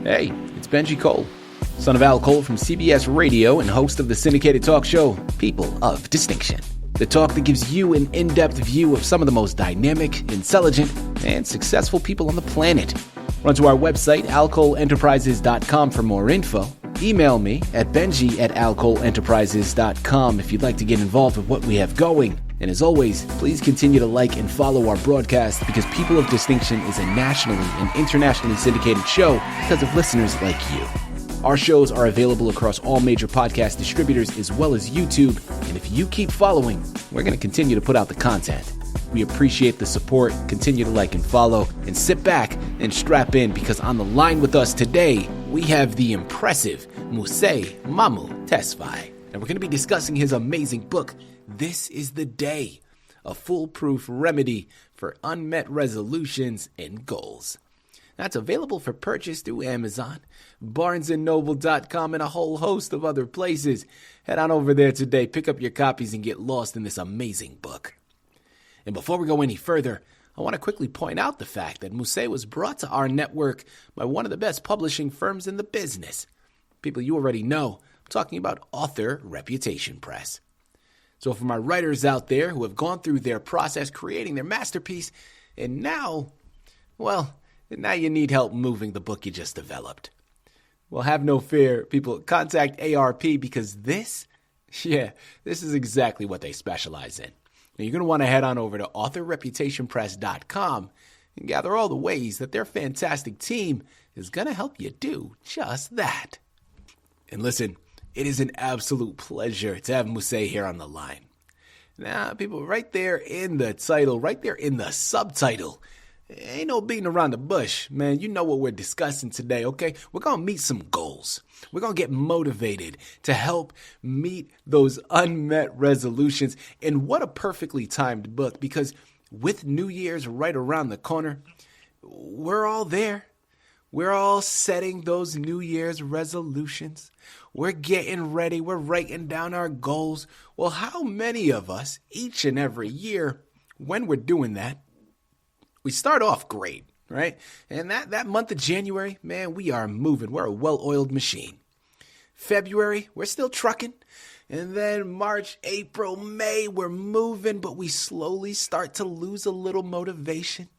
Hey, it's Benji Cole, son of Al Cole from CBS Radio and host of the syndicated talk show, People of Distinction. The talk that gives you an in-depth view of some of the most dynamic, intelligent, and successful people on the planet. Run to our website, alcoleenterprises.com for more info. Email me at benji@alcoleenterprises.com if you'd like to get involved with what we have going. And as always, please continue to like and follow our broadcast because People of Distinction is a nationally and internationally syndicated show because of listeners like you. Our shows are available across all major podcast distributors as well as YouTube. And if you keep following, we're going to continue to put out the content. We appreciate the support. Continue to like and follow and sit back and strap in because on the line with us today, we have the impressive Mussie Mamo Tesfaye. And we're going to be discussing his amazing book, This is the Day, a Foolproof Remedy for Unmet Resolutions and Goals. That's available for purchase through Amazon, BarnesandNoble.com, and a whole host of other places. Head on over there today, pick up your copies, and get lost in this amazing book. And before we go any further, I want to quickly point out the fact that Mussie was brought to our network by one of the best publishing firms in the business. People you already know, I'm talking about Author Reputation Press. So for my writers out there who have gone through their process creating their masterpiece, and now you need help moving the book you just developed. Well, have no fear, people. Contact ARP because this is exactly what they specialize in. Now, you're going to want to head on over to authorreputationpress.com and gather all the ways that their fantastic team is going to help you do just that. And listen, it is an absolute pleasure to have Mussie here on the line. Now, people, right there in the title, right there in the subtitle, ain't no beating around the bush, man. You know what we're discussing today, okay? We're going to meet some goals. We're going to get motivated to help meet those unmet resolutions. And what a perfectly timed book, because with New Year's right around the corner, we're all there. We're all setting those New Year's resolutions. We're getting ready. We're writing down our goals. Well, how many of us each and every year, when we're doing that, we start off great, right? And that month of January, man, we are moving. We're a well-oiled machine. February, we're still trucking. And then March, April, May, we're moving, but we slowly start to lose a little motivation.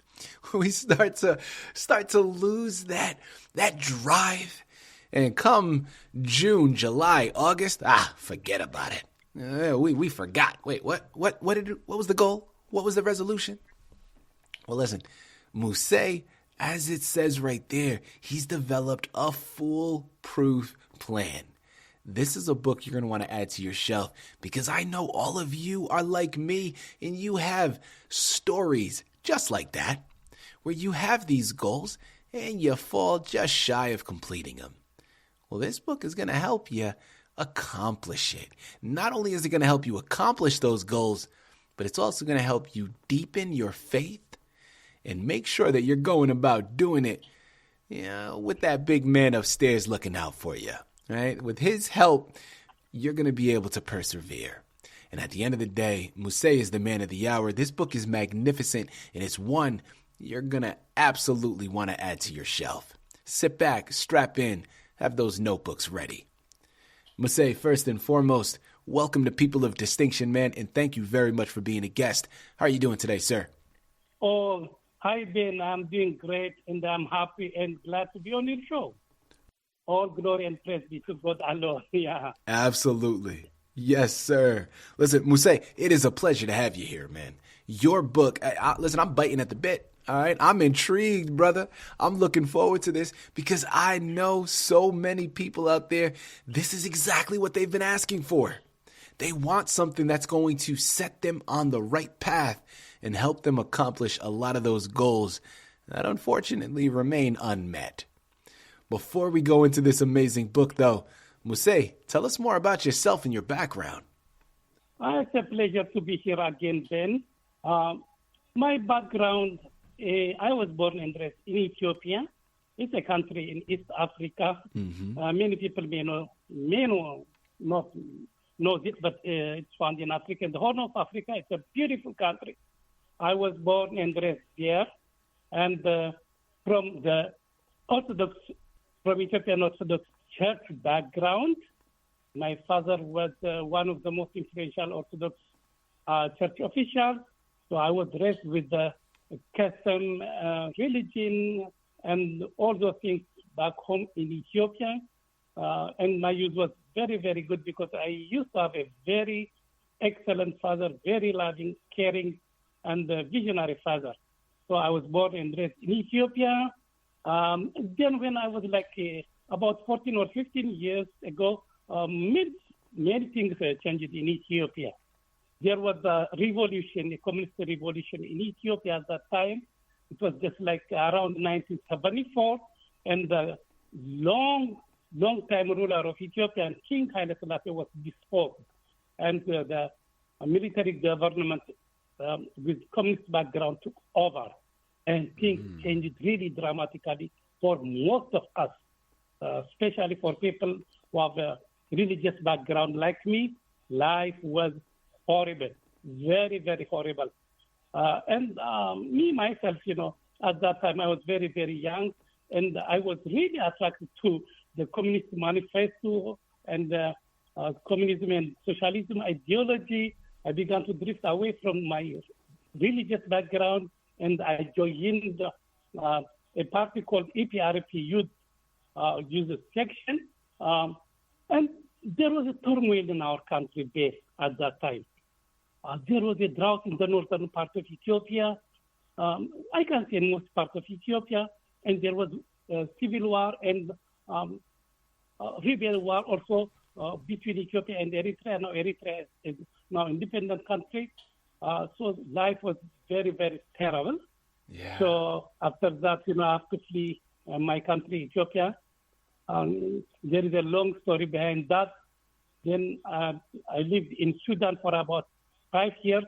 We start to lose that drive. And come June, July, August, forget about it. We forgot. Wait, what was the goal? What was the resolution? Well, listen, Mussie, as it says right there, he's developed a foolproof plan. This is a book you're going to want to add to your shelf because I know all of you are like me and you have stories just like that where you have these goals and you fall just shy of completing them. Well, this book is going to help you accomplish it. Not only is it going to help you accomplish those goals, but it's also going to help you deepen your faith and make sure that you're going about doing it, with that big man upstairs looking out for you, right? With his help, you're going to be able to persevere. And at the end of the day, Mussie is the man of the hour. This book is magnificent, and it's one you're going to absolutely want to add to your shelf. Sit back, strap in, have those notebooks ready. Mussie, first and foremost, welcome to People of Distinction, man, and thank you very much for being a guest. How are you doing today, sir? Oh, hi, Ben. I'm doing great, and I'm happy and glad to be on your show. All glory and praise be to God alone. Yeah. Absolutely. Yes, sir. Listen, Mussie, it is a pleasure to have you here, man. Your book, listen, I'm biting at the bit. All right. I'm intrigued, brother. I'm looking forward to this because I know so many people out there. This is exactly what they've been asking for. They want something that's going to set them on the right path and help them accomplish a lot of those goals that unfortunately remain unmet. Before we go into this amazing book, though, Mussie, tell us more about yourself and your background. It's a pleasure to be here again, Ben. My background, I was born and raised in Ethiopia. It's a country in East Africa. Mm-hmm. Many people may not know this, but it's found in Africa. The Horn of Africa, it's a beautiful country. I was born and raised there. And from the Orthodox from Ethiopian Orthodox Church background. My father was one of the most influential Orthodox church officials. So I was raised with the custom, religion, and all those things back home in Ethiopia. And my youth was very, very good because I used to have a very excellent father, very loving, caring, and visionary father. So I was born and raised in Ethiopia. Then when I was like about 14 or 15 years ago, many things changed in Ethiopia. There was a revolution, a communist revolution in Ethiopia at that time. It was just like around 1974, and the long-time ruler of Ethiopia, King Haile Selassie, was disposed, and the military government with communist background took over, and things changed really dramatically for most of us, especially for people who have a religious background like me. Life was horrible, very, very horrible. And me, myself, at that time, I was very, very young, and I was really attracted to the Communist Manifesto and communism and socialism ideology. I began to drift away from my religious background, and I joined a party called EPRP Youth Section. And there was a turmoil in our country base at that time. There was a drought in the northern part of Ethiopia. I can say most part of Ethiopia, and there was civil war and rebel war also between Ethiopia and Eritrea. Now Eritrea is now independent country. So life was very, very terrible. Yeah. So after that, I have to flee my country, Ethiopia. There is a long story behind that. Then I lived in Sudan for about 5 years.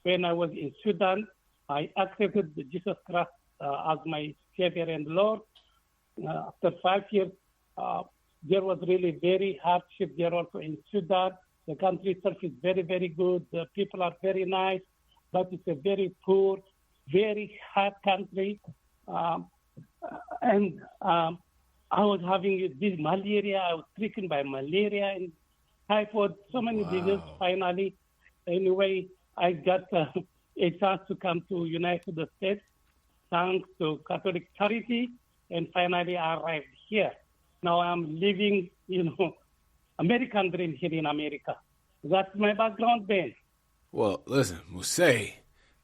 When I was in Sudan, I accepted Jesus Christ as my Savior and Lord. After 5 years, there was really very hardship there also in Sudan. The country itself is very, very good. The people are very nice, but it's a very poor, very hard country. And I was having this malaria. I was stricken by malaria and typhoid, so many diseases. Finally, anyway, I got a chance to come to United States, thanks to Catholic Charity, and finally I arrived here. Now I'm living, American dream here in America. That's my background, Ben. Well, listen, Mussie,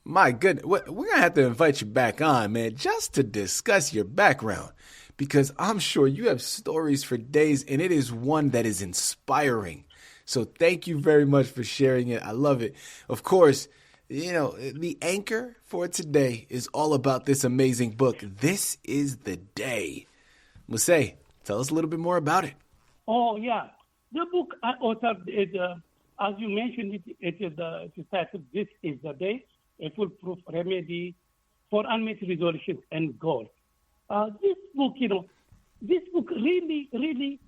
my goodness, we're going to have to invite you back on, man, just to discuss your background, because I'm sure you have stories for days, and it is one that is inspiring. So thank you very much for sharing it. I love it. Of course, the anchor for today is all about this amazing book. This is the Day. Mussie, tell us a little bit more about it. Oh, yeah. The book I authored is, as you mentioned, it is titled, This is the Day, a Foolproof Remedy for Unmet Resolutions and Goals. This book really, really,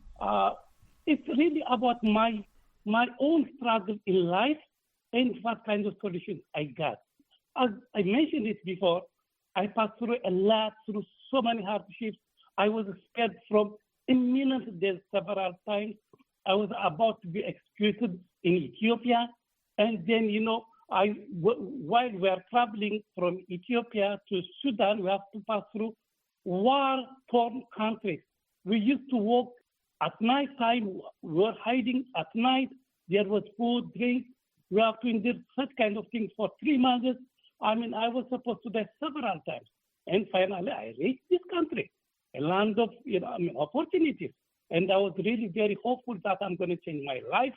it's really about my own struggle in life and what kind of solutions I got. As I mentioned it before, I passed through a lot, through so many hardships. I was spared from imminent death several times. I was about to be executed in Ethiopia. And then, while we are traveling from Ethiopia to Sudan, we have to pass through war-torn countries. We used to walk at night time. We were hiding at night. There was food, drink. We have to endure such kind of things for 3 months. I was supposed to die several times. And finally, I reached this country, a land of opportunities. And I was really very hopeful that I'm going to change my life.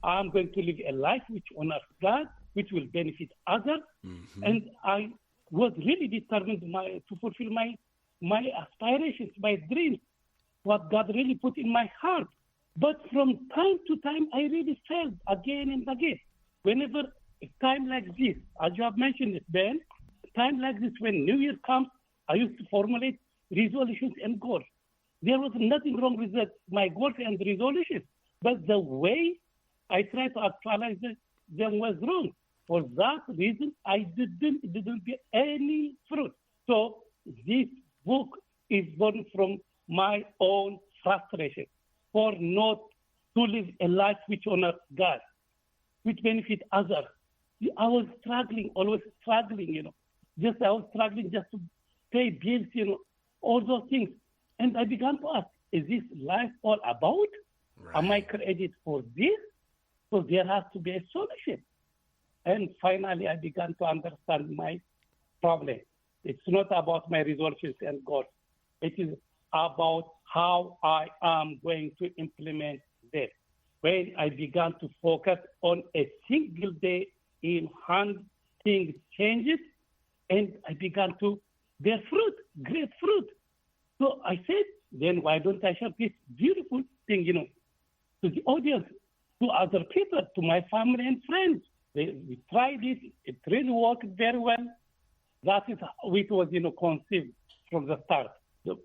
I'm going to live a life which honors God, which will benefit others. Mm-hmm. And I was really determined to fulfill my aspirations, my dreams, what God really put in my heart. But from time to time, I really failed again and again. Whenever a time like this, as you have mentioned it, Ben, time like this, when New Year comes, I used to formulate resolutions and goals. There was nothing wrong with my goals and resolutions, but the way I tried to actualize them was wrong. For that reason, I didn't get any fruit. So this book is born from my own frustration, for not to live a life which honors God, which benefits others. I was struggling, always struggling, I was struggling just to pay bills, all those things. And I began to ask, is this life all about? Right. Am I created for this? So there has to be a solution. And finally, I began to understand my problem. It's not about my resolutions and goals. It is about how I am going to implement that. When I began to focus on a single day in hand, things changed, and I began to bear fruit, great fruit. So I said, then why don't I share this beautiful thing, to the audience, to other people, to my family and friends. We tried it. It really worked very well. That is how it was, conceived from the start. So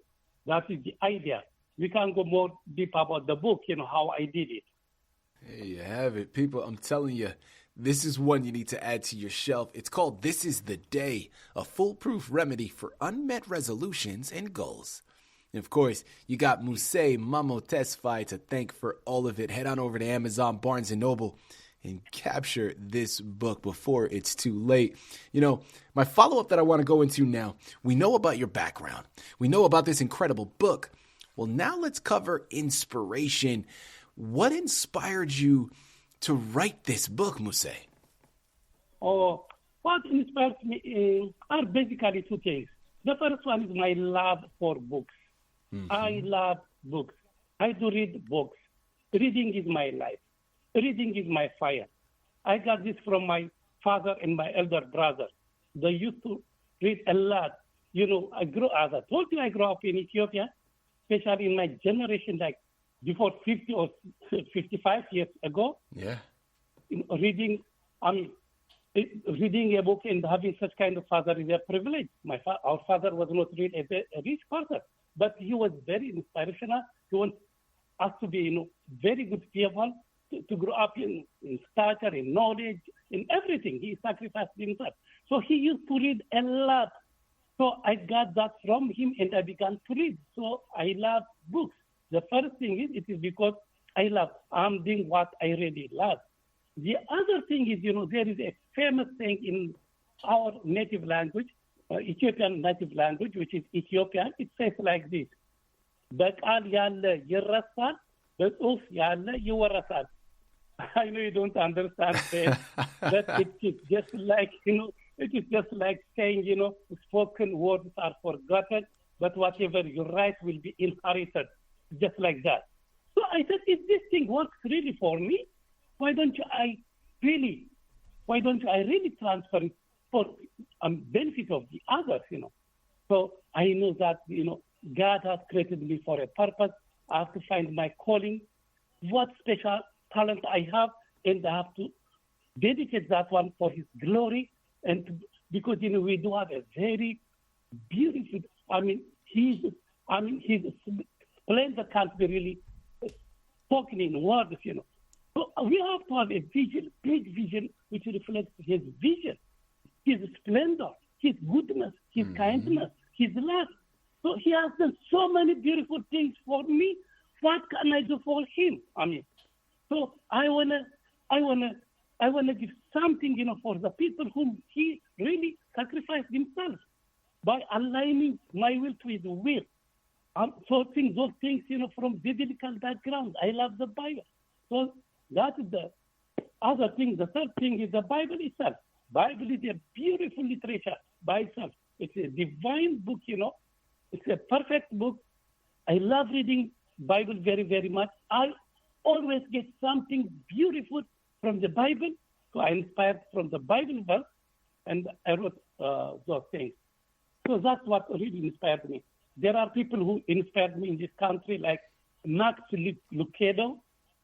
that is the idea. We can go more deep about the book, how I did it. There you have it. People, I'm telling you, this is one you need to add to your shelf. It's called This Is the Day, a foolproof remedy for unmet resolutions and goals. And of course, you got Mussie Mamo Tesfaye to thank for all of it. Head on over to Amazon, Barnes & Noble, and capture this book before it's too late. My follow-up that I want to go into now, we know about your background. We know about this incredible book. Well, now let's cover inspiration. What inspired you to write this book, Mussie? Oh, what inspires me are basically two things. The first one is my love for books. Mm-hmm. I love books. I do read books. Reading is my life. Reading is my fire. I got this from my father and my elder brother. They used to read a lot. As I told you, I grew up in Ethiopia, especially in my generation, like before 50 or 55 years ago. Yeah. Reading a book and having such kind of father is a privilege. Our father was not really a rich person, but he was very inspirational. He wants us to be, very good people, to grow up in stature, in knowledge, in everything. He sacrificed himself. So he used to read a lot. So I got that from him and I began to read. So I love books. The first thing is, it is because I'm doing what I really love. The other thing is, there is a famous thing in our native language, Ethiopian native language, which is Ethiopian. It says like this: በቃል ያለ ይረሳል፣ በጽሑፍ ያለ ይወረሳል. I know you don't understand that, but it is just like, it is just like saying, spoken words are forgotten, but whatever you write will be inherited, just like that. So I said, if this thing works really for me, why don't I really transfer it for benefit of the others, So I know that, God has created me for a purpose. I have to find my calling, what special talent I have, and I have to dedicate that one for His glory. And because, we do have a very beautiful, His splendor can't be really spoken in words, So we have to have a vision, big vision, which reflects His vision, His splendor, His goodness, His kindness, His love. So He has done so many beautiful things for me. What can I do for Him? So I wanna give something, for the people whom He really sacrificed Himself by aligning my will to His will. So those things, from biblical background. I love the Bible. So that is the other thing. The third thing is the Bible itself. Bible is a beautiful literature by itself. It's a divine book, It's a perfect book. I love reading Bible very, very much. I always get something beautiful from the Bible. So I inspired from the Bible verse, and I wrote those things. So that's what really inspired me. There are people who inspired me in this country, like Max Lucado.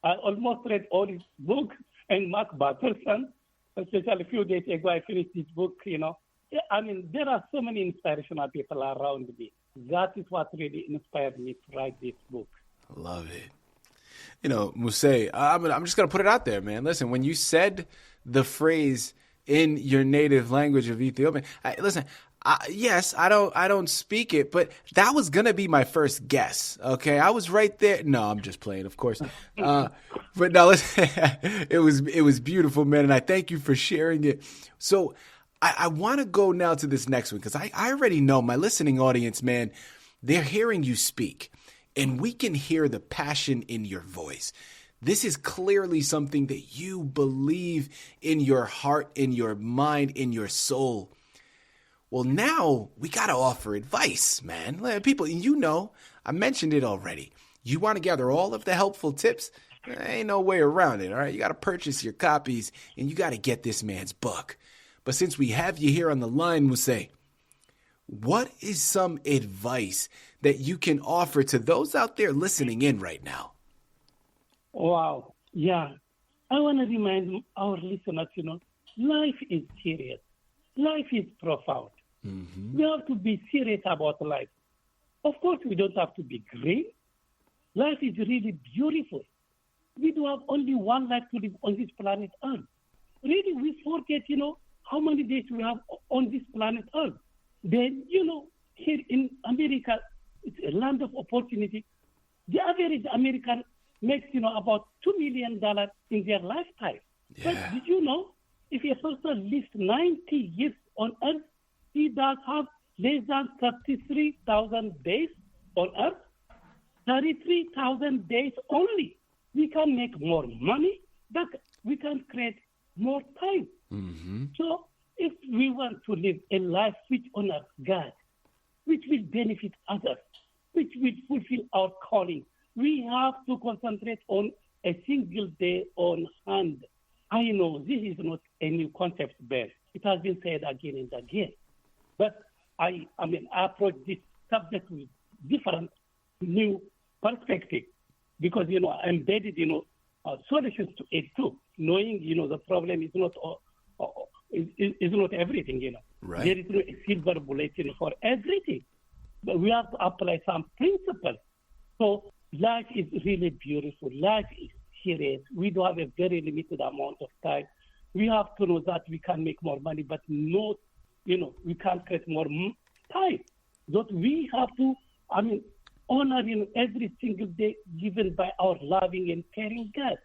I almost read all his books, and Mark Batterson, especially a few days ago, I finished his book, There are so many inspirational people around me. That is what really inspired me to write this book. Love it. Mussie, I'm just going to put it out there, man. Listen, when you said the phrase in your native language of Ethiopian, Yes, I don't speak it, but that was gonna be my first guess. Okay, I was right there. No, I'm just playing, of course. But no, it was beautiful, man, and I thank you for sharing it. So I want to go now to this next one because I already know my listening audience, man. They're hearing you speak, and we can hear the passion in your voice. This is clearly something that you believe in your heart, in your mind, in your soul. Well, now we got to offer advice, man. People, I mentioned it already. You want to gather all of the helpful tips? There ain't no way around it, all right? You got to purchase your copies, and you got to get this man's book. But since we have you here on the line, we'll say, what is some advice that you can offer to those out there listening in right now? Wow. Yeah. I want to remind our listeners, life is serious. Life is profound. Mm-hmm. We have to be serious about life. Of course, we don't have to be green. Life is really beautiful. We do have only one life to live on this planet Earth. Really, we forget, how many days we have on this planet Earth. Then, here in America, it's a land of opportunity. The average American makes, about $2 million in their lifetime. Yeah. But did you know, if a person lives 90 years on Earth, he does have less than 33,000 days on Earth. 33,000 days only. We can make more money, but we can create more time. Mm-hmm. So if we want to live a life which honors God, which will benefit others, which will fulfill our calling, we have to concentrate on a single day on hand. I know this is not a new concept, Ben. It has been said again and again. But I approach this subject with different new perspective because, I embedded, solutions to it too, knowing, the problem is not is not everything, Right. There is no silver bullet for everything. But we have to apply some principles. So life is really beautiful. Life is serious. We do have a very limited amount of time. We have to know that we can make more money, but not, we can't create more time. That we have to, honor, every single day given by our loving and caring God.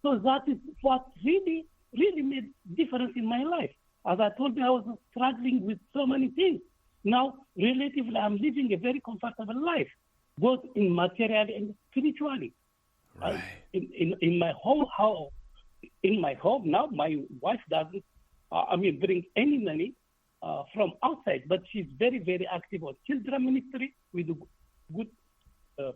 So that is what really, really made difference in my life. As I told you, I was struggling with so many things. Now, relatively, I'm living a very comfortable life, both in materially and spiritually. Right. In my whole house, in my home now, my wife doesn't, bring any money from outside, but she's very, very active on children ministry. We do good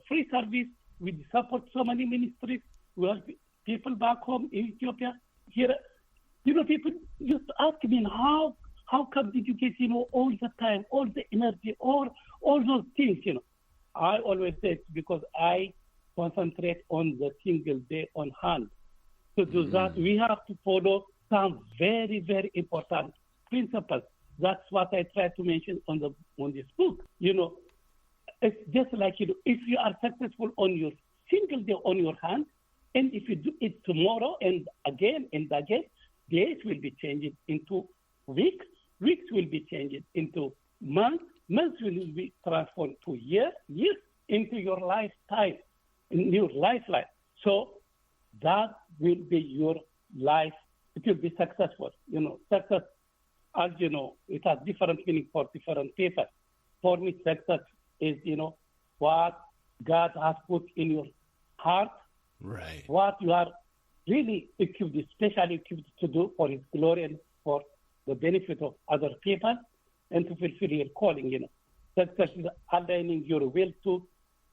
free service. We support so many ministries. We have people back home in Ethiopia. Here, people used to ask me, how come did you get, all the time, all the energy, all those things, I always say it's because I concentrate on the single day on hand. To do that, we have to follow some very, very important principles. That's what I try to mention on this book. It's just like, if you are successful on your single day on your hand, and if you do it tomorrow and again, days will be changing into weeks, weeks will be changing into months, months will be transformed to years into your lifetime, in your lifeline. So that will be your life. It will be successful. Success, as you know, it has different meaning for different people. For me, success is, what God has put in your heart, right? What you are really equipped, especially equipped to do for His glory and for the benefit of other people and to fulfill your calling, Success is aligning your will to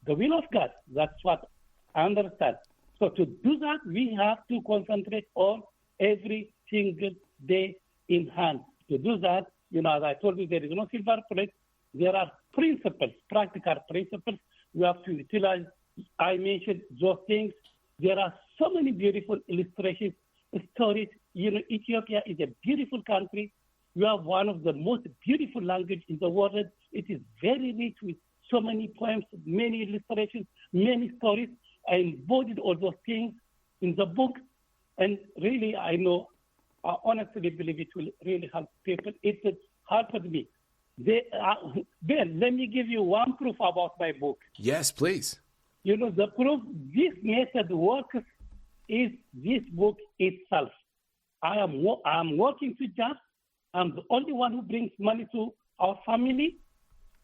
the will of God. That's what I understand. So to do that, we have to concentrate on every single day in hand. To do that, as I told you, there is no silver bullet. There are principles, practical principles. We have to utilize. I mentioned those things. There are so many beautiful illustrations, stories. Ethiopia is a beautiful country. We have one of the most beautiful languages in the world. It is very rich with so many poems, many illustrations, many stories. I embodied all those things in the book. And really, I honestly believe it will really help people. It has helped me Ben, let me give you one proof about my book. Yes, please. The proof this method works is this book itself. I'm working to jobs. I'm the only one who brings money to our family,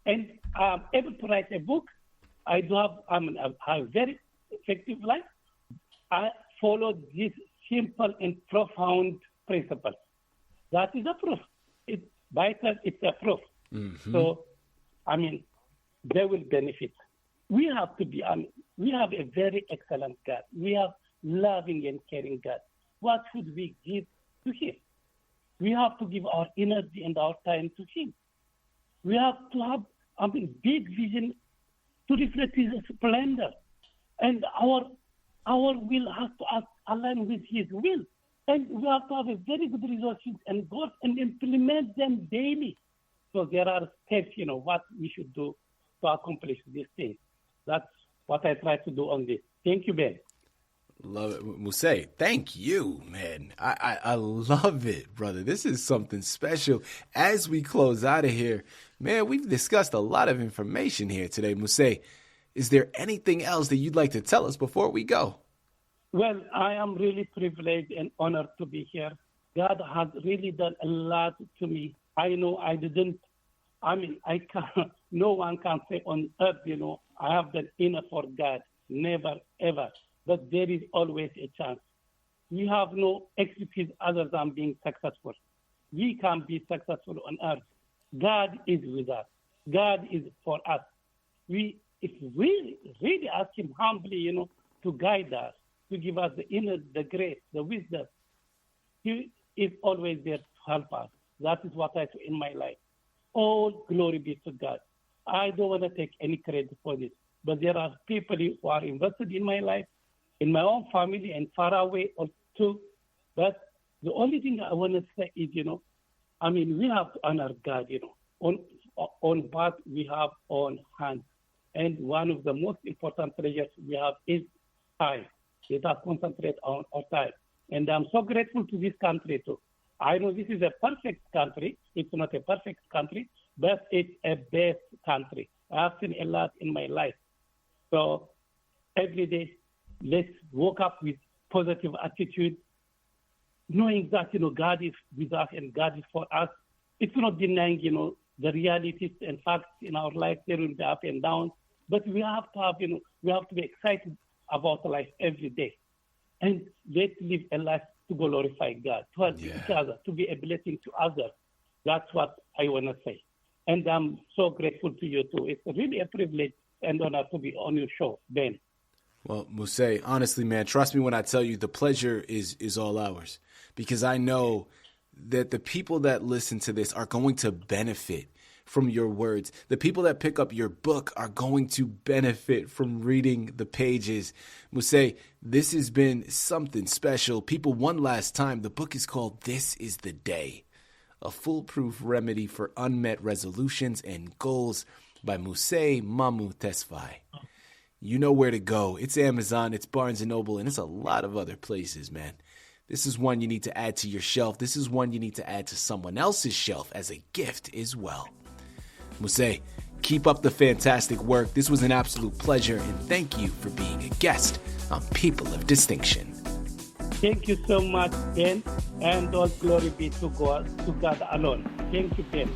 and I'm able to write a book. I have a very effective life. I follow these simple and profound principles. That is a proof. By itself, it's a proof. Mm-hmm. So, they will benefit. We have a very excellent God. We have loving and caring God. What should we give to Him? We have to give our energy and our time to Him. We have to have big vision to reflect His splendor. And our will has to align with His will. And we have to have a very good resolutions and goals and implement them daily. So there are steps, what we should do to accomplish these things. That's what I try to do on this. Thank you, Ben. Love it. Musée, thank you, man. I love it, brother. This is something special. As we close out of here, man, we've discussed a lot of information here today. Musée, is there anything else that you'd like to tell us before we go? Well, I am really privileged and honored to be here. God has really done a lot to me. I know no one can say on earth, I have done enough for God. Never, ever. But there is always a chance. We have no excuse other than being successful. We can be successful on earth. God is with us. God is for us. If we really ask Him humbly, to guide us, to give us the grace, the wisdom, He is always there to help us. That is what I do in my life. All glory be to God. I don't want to take any credit for this, but there are people who are invested in my life, in my own family, and far away too. But the only thing I want to say is, we have to honor God, on what we have on hand. And one of the most important treasures we have is time. Let us concentrate on our time. And I'm so grateful to this country too. I know this is a perfect country. It's not a perfect country, but it's a best country. I've seen a lot in my life. So every day, let's wake up with positive attitude, knowing that, God is with us and God is for us. It's not denying, the realities and facts in our life. There will be up and down, but we have to have, we have to be excited about life every day. And let's live a life to glorify God, to help each other, to be a blessing to others. That's what I want to say. And I'm so grateful to you too. It's really a privilege and honor to be on your show, Ben. Well, Musée, honestly, man, trust me when I tell you the pleasure is all ours, because I know that the people that listen to this are going to benefit from your words. The people that pick up your book are going to benefit from reading the pages. Musée, this has been something special. People, one last time, the book is called This Is the Day, a foolproof remedy for unmet resolutions and goals by Mussie Mamo Tesfaye. You know where to go. It's Amazon, it's Barnes & Noble, and it's a lot of other places, man. This is one you need to add to your shelf. This is one you need to add to someone else's shelf as a gift as well. Musée, keep up the fantastic work. This was an absolute pleasure, and thank you for being a guest on People of Distinction. Thank you so much, Ben, and all glory be to God alone. Thank you, Ben.